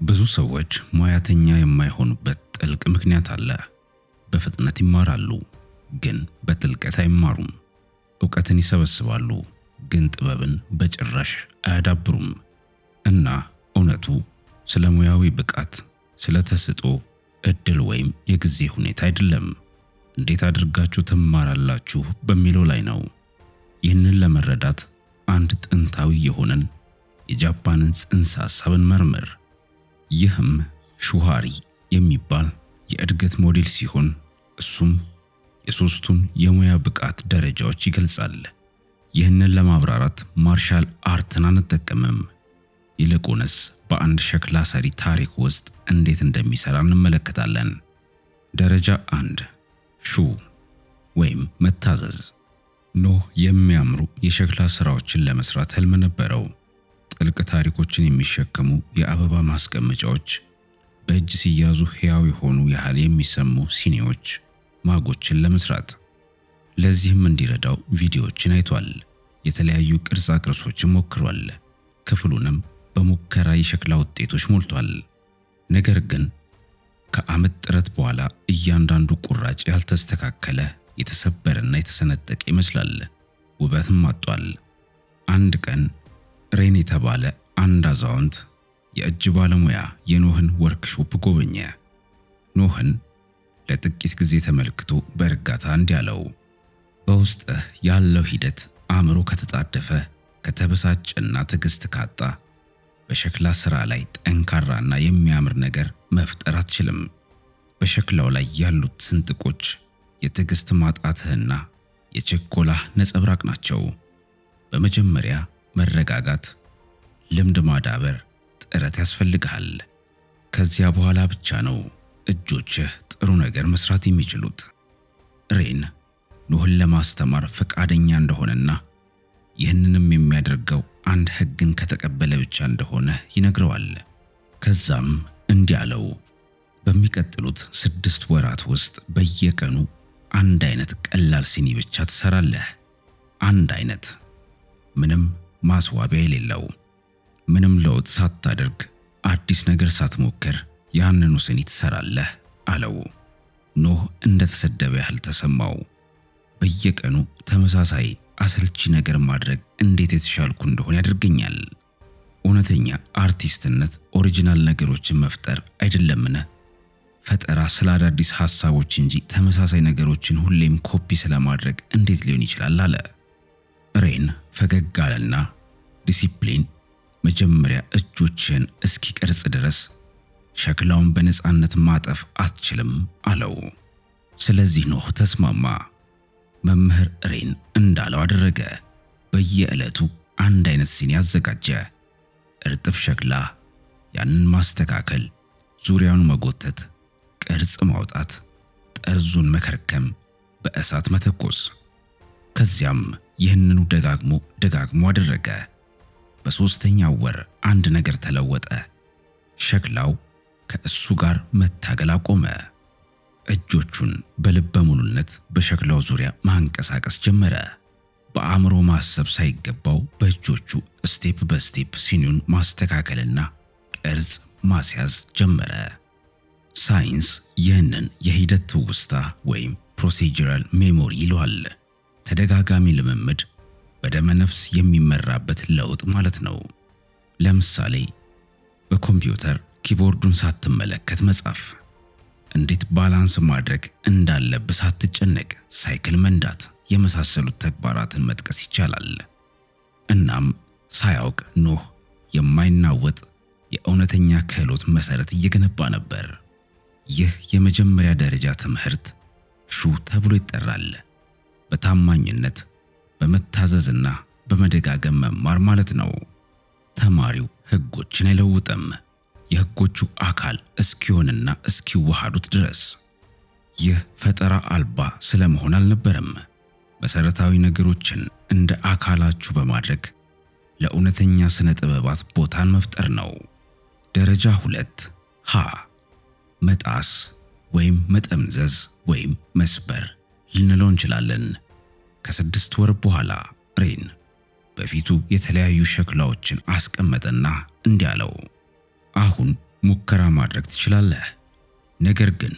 ብዙ ሰዎች ሙያተኛ የማይሆኑበት ጥልቅ ምክንያት አለ። በፍጥነት ይማራሉ፣ ግን በጥልቀት አይማሩም። ዕውቀትን ይሰበስባሉ፣ ግን ጥበብን በጭራሽ አያዳብሩም። እና እውነቱ ስለ ሙያዊ ብቃት፣ ስለ ተሰጥኦ፣ እድል ወይም የጊዜ ሁኔታ አይደለም። እንዴት አድርጋችሁ ትማራላችሁ በሚለው ላይ ነው። ይህንን ለመረዳት አንድ ጥንታዊ የሆነን የጃፓንን ጽንሰ ሐሳብን መርምር። ይህም ሹሃሪ የሚባል የእድገት ሞዴል ሲሆን እሱም የሶስቱን የሙያ ብቃት ደረጃዎች ይገልጻል። ይህንን ለማብራራት ማርሻል አርትን አንጠቀምም። ይልቁንስ በአንድ ሸክላ ሰሪ ታሪክ ውስጥ እንዴት እንደሚሰራ እንመለከታለን። ደረጃ 1 ሹ ወይም መታዘዝ። ኖህ የሚያምሩ የሸክላ ስራዎችን ለመስራት ህልም ነበረው። ጥልቅ ታሪኮችን የሚሸከሙ የአበባ ማስቀመጫዎች፣ በእጅ ሲያዙ ሕያው የሆኑ ያህል የሚሰሙ ሲኒዎች፣ ማጎችን ለመስራት። ለዚህም እንዲረዳው ቪዲዮዎችን አይቷል። የተለያዩ ቅርጻ ቅርጾችን ሞክሯል። ክፍሉንም በሙከራ የሸክላ ውጤቶች ሞልቷል። ነገር ግን ከዓመት ጥረት በኋላ እያንዳንዱ ቁራጭ ያልተስተካከለ፣ የተሰበረና የተሰነጠቀ ይመስላል። ውበትም አጥቷል። አንድ ቀን ሬን የተባለ አንድ አዛውንት የእጅ ባለሙያ የኖህን ወርክሾፕ ጎበኘ። ኖህን ለጥቂት ጊዜ ተመልክቶ በእርጋታ እንዲህ አለው፣ በውስጥህ ያለው ሂደት አእምሮ ከተጣደፈ፣ ከተበሳጨና ትዕግስት ካጣ በሸክላ ሥራ ላይ ጠንካራና የሚያምር ነገር መፍጠር አትችልም። በሸክላው ላይ ያሉት ስንጥቆች የትዕግስት ማጣትህና የችኮላህ ነጸብራቅ ናቸው። በመጀመሪያ መረጋጋት፣ ልምድ ማዳበር፣ ጥረት ያስፈልግሃል። ከዚያ በኋላ ብቻ ነው እጆችህ ጥሩ ነገር መስራት የሚችሉት። ሬን ኖህን ለማስተማር ፈቃደኛ እንደሆነና ይህንንም የሚያደርገው አንድ ሕግን ከተቀበለ ብቻ እንደሆነ ይነግረዋል። ከዛም እንዲህ አለው፣ በሚቀጥሉት 6 ወራት ውስጥ በየቀኑ አንድ አይነት ቀላል ሲኒ ብቻ ትሰራለህ። አንድ አይነት፣ ምንም ማስዋቢያ የሌለው፣ ምንም ለውጥ ሳታደርግ፣ አዲስ ነገር ሳትሞክር ያንኑ ሲኒ ትሰራለህ አለው። ኖህ እንደተሰደበ ያህል ተሰማው። በየቀኑ ተመሳሳይ አሰልቺ ነገር ማድረግ እንዴት የተሻልኩ እንደሆነ ያደርገኛል። እውነተኛ አርቲስትነት ኦሪጂናል ነገሮችን መፍጠር አይደለምን? ፈጠራ ስለ አዳዲስ ሐሳቦች እንጂ ተመሳሳይ ነገሮችን ሁሌም ኮፒ ስለማድረግ እንዴት ሊሆን ይችላል አለ። ሬን ፈገግ አለና ዲሲፕሊን መጀመሪያ እጆችን እስኪቀርጽ ድረስ ሸክላውን በነፃነት ማጠፍ አትችልም አለው። ስለዚህ ኖህ ተስማማ። መምህር ሬን እንዳለው አደረገ። በየዕለቱ አንድ አይነት ሲኒ አዘጋጀ። እርጥብ ሸክላ፣ ያንን ማስተካከል፣ ዙሪያውን መጎተት፣ ቅርጽ ማውጣት፣ ጠርዙን መከርከም፣ በእሳት መተኮስ። ከዚያም ይህንኑ ደጋግሞ አደረገ። በሦስተኛው ወር አንድ ነገር ተለወጠ። ሸክላው ከእሱ ጋር መታገል አቆመ። እጆቹን በልበ ሙሉነት በሸክላው ዙሪያ ማንቀሳቀስ ጀመረ። በአእምሮ ማሰብ ሳይገባው በእጆቹ ስቴፕ በስቴፕ ሲኒውን ማስተካከልና ቅርጽ ማስያዝ ጀመረ። ሳይንስ ይህንን የሂደት ትውስታ ወይም ፕሮሲጀራል ሜሞሪ ይለዋል። ተደጋጋሚ ልምምድ በደመ ነፍስ የሚመራበት ለውጥ ማለት ነው። ለምሳሌ በኮምፒውተር ኪቦርዱን ሳትመለከት መጻፍ፣ እንዴት ባላንስ ማድረግ እንዳለብህ ሳትጨነቅ ሳይክል መንዳት የመሳሰሉት ተግባራትን መጥቀስ ይቻላል። እናም ሳያውቅ ኖህ የማይናወጥ የእውነተኛ ክህሎት መሰረት እየገነባ ነበር። ይህ የመጀመሪያ ደረጃ ትምህርት ሹ ተብሎ ይጠራል። በታማኝነት በመታዘዝና በመደጋገም መማር ማለት ነው። ተማሪው ሕጎችን አይለውጥም፣ የሕጎቹ አካል እስኪሆንና እስኪዋሃዱት ድረስ። ይህ ፈጠራ አልባ ስለመሆን አልነበረም። መሰረታዊ ነገሮችን እንደ አካላችሁ በማድረግ ለእውነተኛ ስነ ጥበባት ቦታን መፍጠር ነው። ደረጃ 2 ሀ መጣስ ወይም መጠምዘዝ ወይም መስበር ልንለው እንችላለን። ከ6 ወር በኋላ ሬን በፊቱ የተለያዩ ሸክላዎችን አስቀመጠና እንዲህ አለው፣ አሁን ሙከራ ማድረግ ትችላለህ። ነገር ግን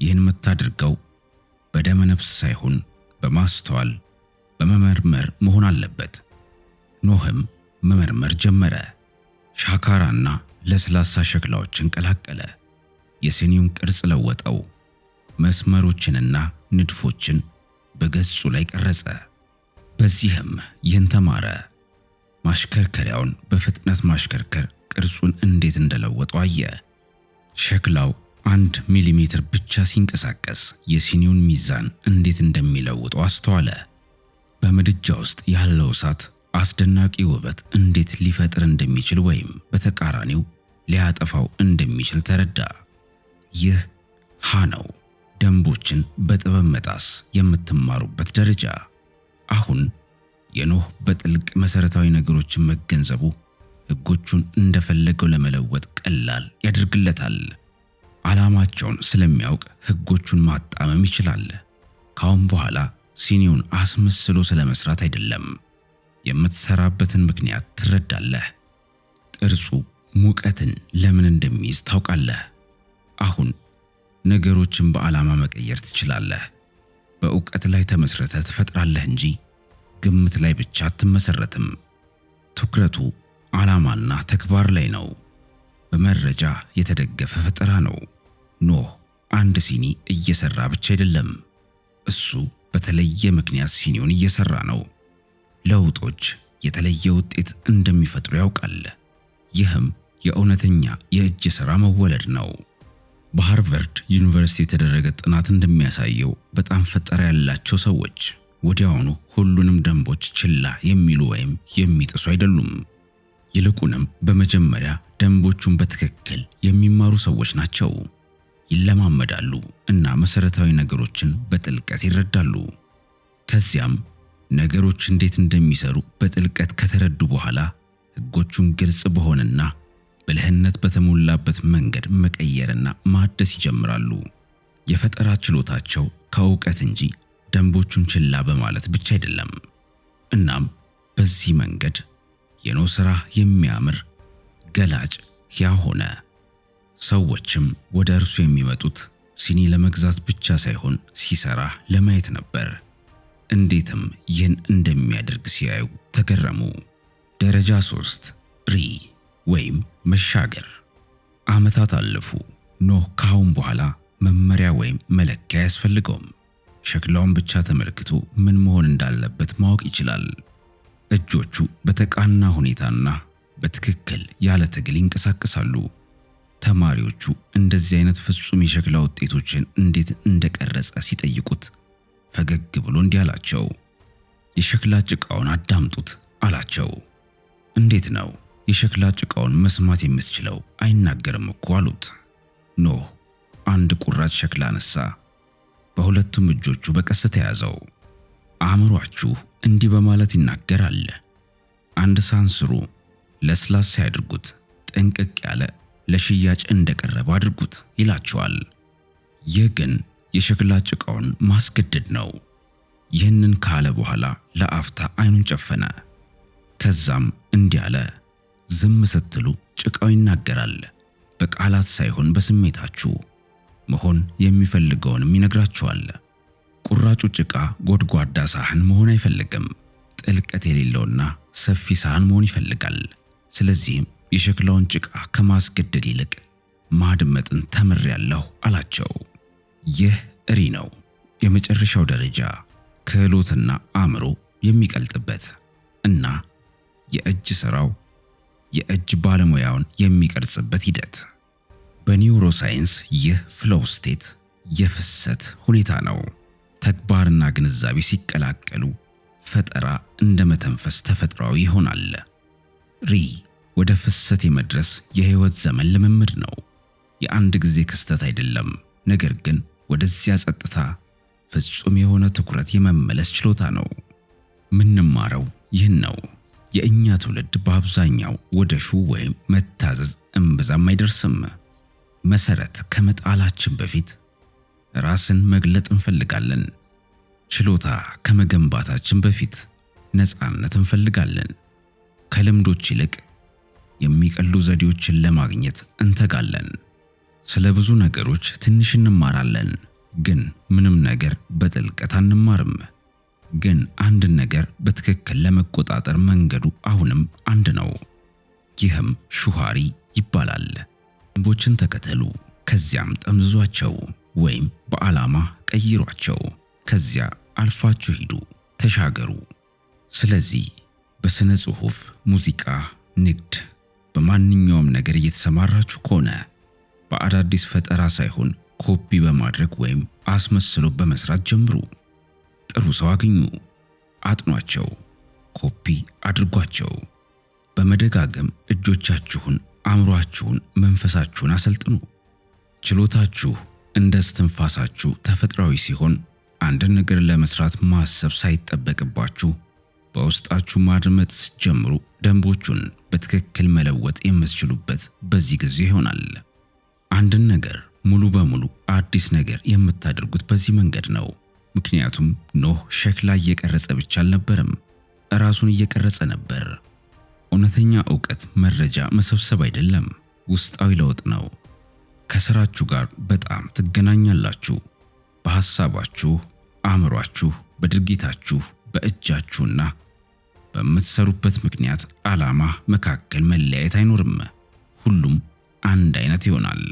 ይህን የምታደርገው በደመ ነፍስ ሳይሆን በማስተዋል በመመርመር መሆን አለበት። ኖህም መመርመር ጀመረ። ሻካራና ለስላሳ ሸክላዎችን ቀላቀለ። የሲኒውን ቅርጽ ለወጠው። መስመሮችንና ንድፎችን በገጹ ላይ ቀረጸ። በዚህም ይህን ተማረ። ማሽከርከሪያውን በፍጥነት ማሽከርከር ቅርጹን እንዴት እንደለወጠው አየ። ሸክላው 1 ሚሊሜትር ብቻ ሲንቀሳቀስ የሲኒውን ሚዛን እንዴት እንደሚለውጠው አስተዋለ። በምድጃ ውስጥ ያለው እሳት አስደናቂ ውበት እንዴት ሊፈጥር እንደሚችል ወይም በተቃራኒው ሊያጠፋው እንደሚችል ተረዳ። ይህ ሀ ነው፣ ደንቦችን በጥበብ መጣስ የምትማሩበት ደረጃ። አሁን የኖህ በጥልቅ መሰረታዊ ነገሮችን መገንዘቡ ሕጎቹን እንደፈለገው ለመለወጥ ቀላል ያደርግለታል። ዓላማቸውን ስለሚያውቅ ሕጎቹን ማጣመም ይችላል። ካሁን በኋላ ሲኒውን አስመስሎ ስለመስራት አይደለም፣ የምትሰራበትን ምክንያት ትረዳለህ። ቅርጹ ሙቀትን ለምን እንደሚይዝ ታውቃለህ። አሁን ነገሮችን በዓላማ መቀየር ትችላለህ። በእውቀት ላይ ተመስርተህ ትፈጥራለህ እንጂ ግምት ላይ ብቻ አትመሰረትም። ትኩረቱ ዓላማና ተግባር ላይ ነው። በመረጃ የተደገፈ ፈጠራ ነው። ኖህ አንድ ሲኒ እየሰራ ብቻ አይደለም፣ እሱ በተለየ ምክንያት ሲኒውን እየሰራ ነው። ለውጦች የተለየ ውጤት እንደሚፈጥሩ ያውቃል። ይህም የእውነተኛ የእጅ ሥራ መወለድ ነው። በሃርቫርድ ዩኒቨርሲቲ የተደረገ ጥናት እንደሚያሳየው በጣም ፈጠራ ያላቸው ሰዎች ወዲያውኑ ሁሉንም ደንቦች ችላ የሚሉ ወይም የሚጥሱ አይደሉም። ይልቁንም በመጀመሪያ ደንቦቹን በትክክል የሚማሩ ሰዎች ናቸው። ይለማመዳሉ እና መሰረታዊ ነገሮችን በጥልቀት ይረዳሉ። ከዚያም ነገሮች እንዴት እንደሚሰሩ በጥልቀት ከተረዱ በኋላ ሕጎቹን ግልጽ በሆነና ብልህነት በተሞላበት መንገድ መቀየርና ማደስ ይጀምራሉ። የፈጠራ ችሎታቸው ከእውቀት እንጂ ደንቦቹን ችላ በማለት ብቻ አይደለም። እናም በዚህ መንገድ የኖህ ሥራ የሚያምር፣ ገላጭ፣ ሕያው ሆነ። ሰዎችም ወደ እርሱ የሚመጡት ሲኒ ለመግዛት ብቻ ሳይሆን ሲሰራ ለማየት ነበር። እንዴትም ይህን እንደሚያደርግ ሲያዩ ተገረሙ። ደረጃ 3 ሪ ወይም መሻገር። ዓመታት አለፉ። ኖህ ካሁን በኋላ መመሪያ ወይም መለኪያ አያስፈልገውም። ሸክላውን ብቻ ተመልክቶ ምን መሆን እንዳለበት ማወቅ ይችላል። እጆቹ በተቃና ሁኔታና በትክክል ያለ ትግል ይንቀሳቀሳሉ። ተማሪዎቹ እንደዚህ አይነት ፍጹም የሸክላ ውጤቶችን እንዴት እንደቀረጸ ሲጠይቁት ፈገግ ብሎ እንዲህ አላቸው። የሸክላ ጭቃውን አዳምጡት አላቸው። እንዴት ነው የሸክላ ጭቃውን መስማት የምትችለው? አይናገርም እኮ አሉት። ኖህ አንድ ቁራጭ ሸክላ አነሳ። በሁለቱም እጆቹ በቀስታ ያዘው። አእምሯችሁ እንዲህ በማለት ይናገራል። አንድ ሳንስሩ ለስላሳ ያድርጉት፣ ጥንቅቅ ያለ ለሽያጭ እንደቀረበ አድርጉት ይላቸዋል። ይህ ግን የሸክላ ጭቃውን ማስገደድ ነው። ይህንን ካለ በኋላ ለአፍታ አይኑን ጨፈነ። ከዛም እንዲህ አለ። ዝም ስትሉ ጭቃው ይናገራል። በቃላት ሳይሆን በስሜታችሁ መሆን የሚፈልገውንም ይነግራችኋል። ቁራጩ ጭቃ ጎድጓዳ ሳህን መሆን አይፈልግም። ጥልቀት የሌለውና ሰፊ ሳህን መሆን ይፈልጋል። ስለዚህም የሸክላውን ጭቃ ከማስገደድ ይልቅ ማድመጥን ተምሬያለሁ አላቸው። ይህ ሪ ነው፣ የመጨረሻው ደረጃ፣ ክህሎትና አእምሮ የሚቀልጥበት እና የእጅ ሥራው የእጅ ባለሙያውን የሚቀርጽበት ሂደት። በኒውሮሳይንስ ይህ ፍሎው ስቴት የፍሰት ሁኔታ ነው። ተግባርና ግንዛቤ ሲቀላቀሉ ፈጠራ እንደ መተንፈስ ተፈጥሯዊ ይሆናል። ሪ ወደ ፍሰት የመድረስ የህይወት ዘመን ልምምድ ነው። የአንድ ጊዜ ክስተት አይደለም፣ ነገር ግን ወደዚያ ጸጥታ፣ ፍጹም የሆነ ትኩረት የመመለስ ችሎታ ነው። ምንማረው ይህን ነው። የእኛ ትውልድ በአብዛኛው ወደ ሹ ወይም መታዘዝ እምብዛም አይደርስም። መሰረት ከመጣላችን በፊት ራስን መግለጥ እንፈልጋለን። ችሎታ ከመገንባታችን በፊት ነፃነት እንፈልጋለን። ከልምዶች ይልቅ የሚቀሉ ዘዴዎችን ለማግኘት እንተጋለን። ስለ ብዙ ነገሮች ትንሽ እንማራለን፣ ግን ምንም ነገር በጥልቀት አንማርም። ግን አንድን ነገር በትክክል ለመቆጣጠር መንገዱ አሁንም አንድ ነው። ይህም ሹሃሪ ይባላል። ግንቦችን ተከተሉ፣ ከዚያም ጠምዝዟቸው ወይም በዓላማ ቀይሯቸው። ከዚያ አልፋችሁ ሂዱ፣ ተሻገሩ። ስለዚህ በስነ ጽሑፍ፣ ሙዚቃ፣ ንግድ፣ በማንኛውም ነገር እየተሰማራችሁ ከሆነ በአዳዲስ ፈጠራ ሳይሆን ኮፒ በማድረግ ወይም አስመስሎ በመስራት ጀምሩ። ጥሩ ሰው አግኙ፣ አጥኗቸው፣ ኮፒ አድርጓቸው። በመደጋገም እጆቻችሁን፣ አእምሯችሁን፣ መንፈሳችሁን አሰልጥኑ። ችሎታችሁ እንደ እስትንፋሳችሁ ተፈጥሯዊ ሲሆን አንድን ነገር ለመስራት ማሰብ ሳይጠበቅባችሁ በውስጣችሁ ማድመጥ ስትጀምሩ ደንቦቹን በትክክል መለወጥ የምትችሉበት በዚህ ጊዜ ይሆናል። አንድን ነገር ሙሉ በሙሉ አዲስ ነገር የምታደርጉት በዚህ መንገድ ነው። ምክንያቱም ኖህ ሸክላ እየቀረጸ ብቻ አልነበረም፣ ራሱን እየቀረጸ ነበር። እውነተኛ ዕውቀት መረጃ መሰብሰብ አይደለም፣ ውስጣዊ ለውጥ ነው። ከስራችሁ ጋር በጣም ትገናኛላችሁ። በሐሳባችሁ፣ አእምሯችሁ፣ በድርጊታችሁ፣ በእጃችሁና በምትሰሩበት ምክንያት ዓላማ መካከል መለያየት አይኖርም። ሁሉም አንድ አይነት ይሆናል።